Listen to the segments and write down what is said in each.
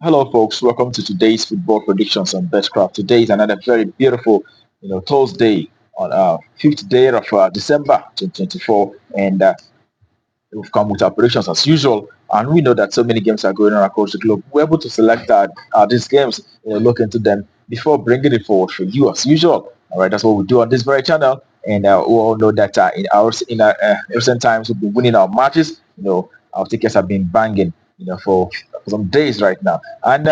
Hello, folks. Welcome to today's football predictions on Bestcraft. Today is another very beautiful, Thursday on 5th day of December 2024, and we've come with our predictions as usual. And we know that so many games are going on across the globe. We're able to select these games, look into them before bringing it forward for you as usual. All right, that's what we do on this very channel. And we all know that in our recent times, we've been winning our matches. Our tickets have been banging, for some days right now. And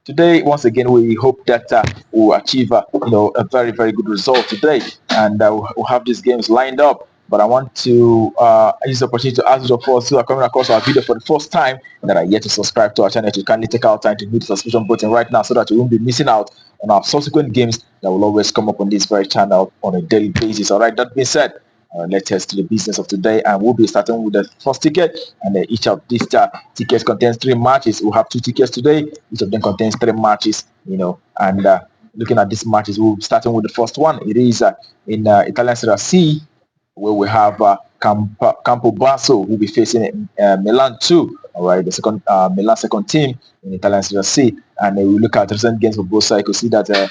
today, once again, we hope that we'll achieve, a very, very good result today. And we'll have these games lined up. But I want to use the opportunity to ask those of us who are coming across our video for the first time that are yet to subscribe to our channel to kindly take out time to hit the subscription button right now so that you won't be missing out on our subsequent games that will always come up on this very channel on a daily basis. All right, that being said, let's head to the business of today, and we'll be starting with the first ticket. And each of these tickets contains three matches. We'll have two tickets today. Each of them contains three matches. And looking at these matches, we'll be starting with the first one. It is in Italian Serie C, where we have Campobasso, who will be facing Milan II. All right, the second Milan second team in Italian Serie C. And we look at recent games for both sides. You can see that the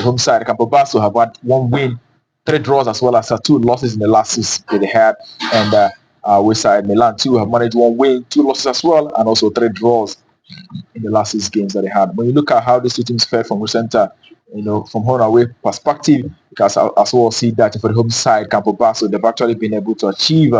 home side, Campobasso, have had one win, three draws, as well as two losses in the last six that they had. And we side Milan too have managed one win, two losses as well, and also three draws in the last six games that they had. When you look at how these two teams fared from recent, from home away perspective, because as well see that for the home side, Campobasso, they've actually been able to achieve,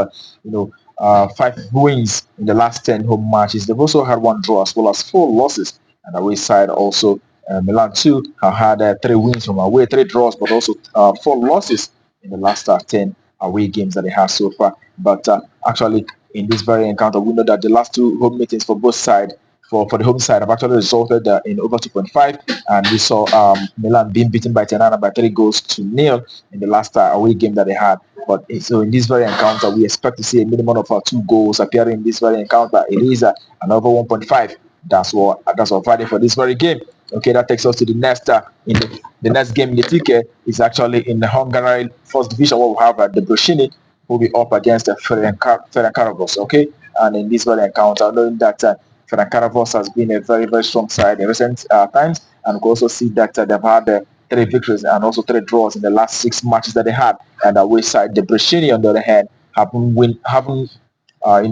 5 wins in the last 10 home matches. They've also had one draw as well as four losses. And away side also, Milan too have had 3 wins from away, three draws, but also four losses in the last 10 away games that they have so far. But actually, in this very encounter, we know that the last two home meetings for both sides, for the home side, have actually resulted in over 2.5, and we saw Milan being beaten by Tirana by 3 goals to nil in the last away game that they had. But so in this very encounter, we expect to see a minimum of 2 goals appearing in this very encounter. It is another 1.5. That's what value for this very game. Okay, that takes us to the next in the next game in the ticket is actually in the Hungary first division, where we have Debrecen will be up against Ferencvaros. Okay, and in this very encounter, knowing that Ferencvaros has been a very, very strong side in recent times, and we can also see that they've had 3 victories and also 3 draws in the last 6 matches that they had. And away side, Debrecen, on the other hand, haven't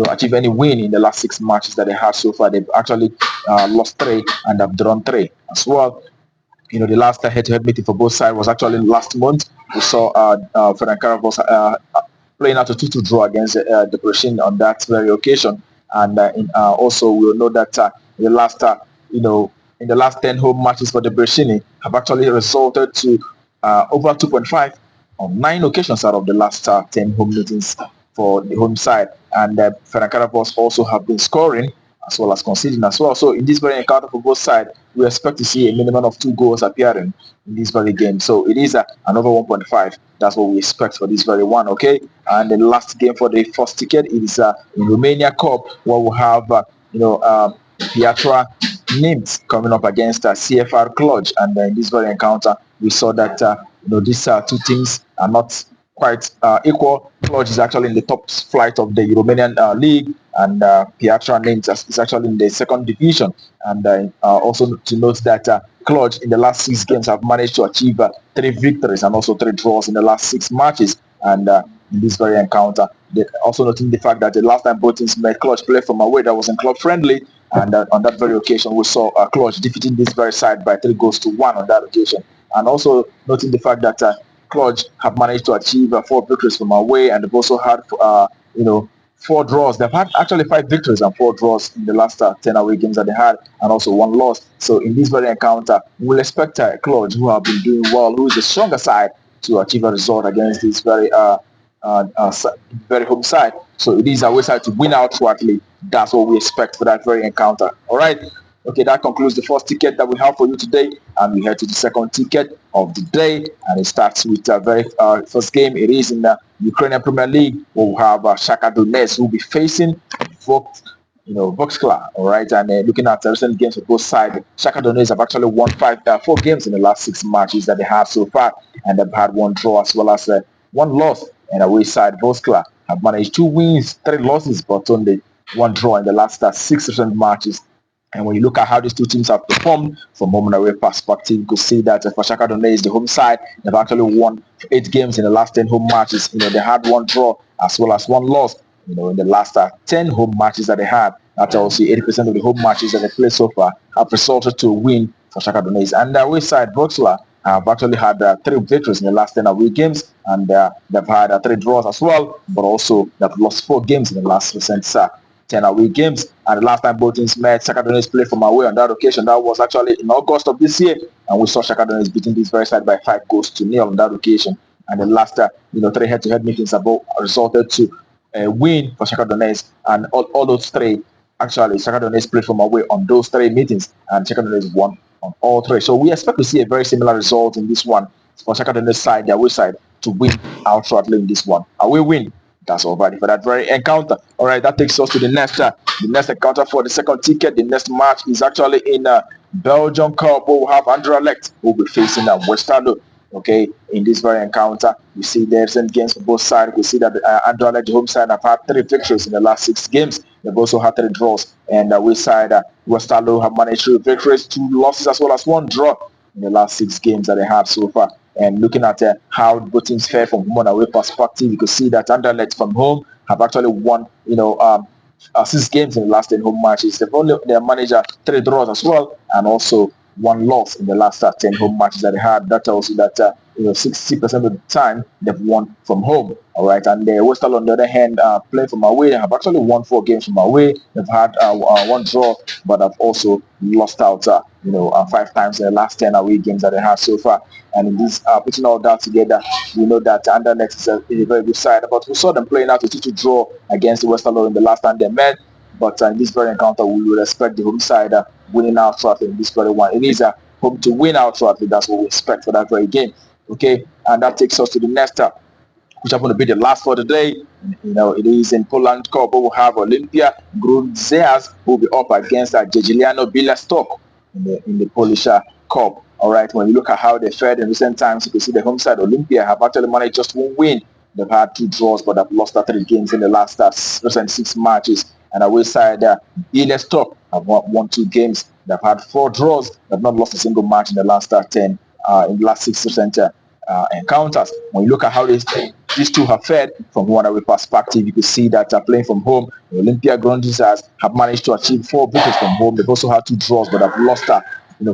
achieve any win in the last 6 matches that they have so far. They've actually lost 3 and have drawn 3 as well. The last head-to-head meeting for both sides was actually last month. We saw Ferencvaros playing out a 2-2 draw against Debrecen on that very occasion. And also we'll know that in the last 10 home matches for Debrecen have actually resulted to over 2.5 on 9 occasions out of the last 10 home meetings for the home side. And Ferencvaros also have been scoring as well as conceding as well. So in this very encounter for both sides, we expect to see a minimum of 2 goals appearing in this very game. So it is another 1.5. That's what we expect for this very one. Okay. And the last game for the first ticket is in Romania Cup, where we have Piatra Neamt coming up against CFR Cluj. And in this very encounter, we saw that these two teams are not quite equal. Cluj is actually in the top flight of the Romanian league, and Piatra Neamt is actually in the second division. And also to note that Cluj in the last 6 games have managed to achieve 3 victories and also 3 draws in the last 6 matches. And in this very encounter, also noting the fact that the last time both teams met, Cluj played from away, that was in club friendly. And on that very occasion, we saw Cluj defeating this very side by 3 goals to 1 on that occasion. And also noting the fact that Cluj have managed to achieve 4 victories from away, and they've also had 4 draws. They've had actually 5 victories and 4 draws in the last 10 away games that they had, and also 1 loss. So in this very encounter, we'll expect Cluj, who have been doing well, who is the stronger side, to achieve a result against this very home side. So it is a way side to win outrightly. That's what we expect for that very encounter. All right. Okay, that concludes the first ticket that we have for you today, and we head to the second ticket of the day, and it starts with the very first game. It is in the Ukrainian Premier League, where we have Shakhtar Donetsk, who will be facing Vorskla. All right, and looking at the recent games for both sides, Shakhtar Donetsk have actually won 4 games in the last 6 matches that they have so far, and they've had 1 draw as well as 1 loss. And away side, Vorskla have managed 2 wins, 3 losses, but only 1 draw in the last 6 recent matches And when you look at how these two teams have performed from home and away perspective, you could see that for Shakhtar Donetsk, the home side, they've actually won 8 games in the last 10 home matches. They had one draw as well as one loss. In the last 10 home matches that they had, that tells you 80% of the home matches that they played so far have resulted to a win for Shakhtar Donetsk. And the away side, Vorskla, have actually had 3 victories in the last 10 away games, and they've had 3 draws as well, but also they've lost 4 games in the last recent 10 away games. And the last time both teams met, Shakhtar Donetsk played from away on that occasion. That was actually in August of this year, and we saw Shakhtar Donetsk beating this very side by 5-0 on that occasion. And the last, 3 head-to-head meetings have resulted to a win for Shakhtar Donetsk, and all those 3 actually Shakhtar Donetsk played from away on those 3 meetings, and Shakhtar Donetsk won on all 3. So we expect to see a very similar result in this one for Shakhtar Donetsk side, the away side, to win outrightly in this one. Away win. That's all right for that very encounter. All right, that takes us to the next encounter for the second ticket. The next match is actually in Belgium Cup. We'll have Anderlecht who will be facing Westerlo. Okay, in this very encounter, we see the recent games for both sides. We see that Anderlecht, the home side, have had 3 victories in the last 6 games. They've also had 3 draws, and away side, Westerlo have managed 3 victories, 2 losses, as well as 1 draw in the last 6 games that they have so far. And looking at how both teams fare from home and away perspective, you can see that Anderlecht from home have actually won, 6 games in the last 10 home matches. They've only their manager 3 draws as well, and also 1 loss in the last 10 home matches that they had. That tells you that 60% of the time they've won from home. All right, and the Westerlo on the other hand, playing from away, they have actually won 4 games from away. They've had 1 draw, but have also lost out 5 times in the last 10 away games that they have so far. And in this, putting all that together, we know that Anderlecht is a very good side. But we saw them playing out a 2-2 draw against Westerlo in the last time they met. But in this very encounter, we will expect the home side winning outright in this very one. It is a home to win outright. That's what we expect for that very game. Okay, and that takes us to the next which happen to be the last for the day. It is in Poland Cup. We'll have Olimpia Grudziądz who will be up against Jagiellonia in the Polish Cup. All right, when you look at how they fared in recent times, you can see the home side Olimpia have actually managed just 1 win. They've had 2 draws, but have lost 3 games in the last recent 6 matches. And away side, Białystok have won 2 games. They've had 4 draws. They've not lost a single match in the last 10, in the last 6 recent encounters. When you look at how these 2 have fared from one away perspective, you can see that playing from home, the Olimpia Grudziądz have managed to achieve 4 victories from home. They've also had 2 draws, but have lost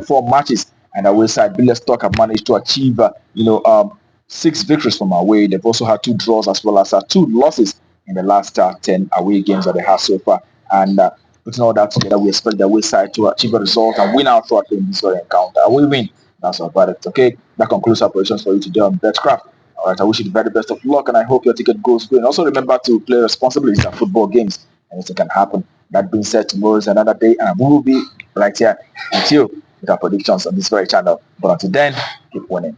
4 matches. And away side, Białystok have managed to achieve 6 victories from away. They've also had 2 draws as well as 2 losses in the last 10 away games that they have so far. And putting all that together, we expect the away side to achieve a result and win outright in this very encounter. Away win. That's our verdict. Okay, that concludes our operations for you today on BetCraft. All right, I wish you the very best of luck, and I hope your ticket goes good. And also remember to play responsibly. These are football games. Anything can happen. That being said, tomorrow is another day, and we will be right here with you with our predictions on this very channel. But until then, keep winning.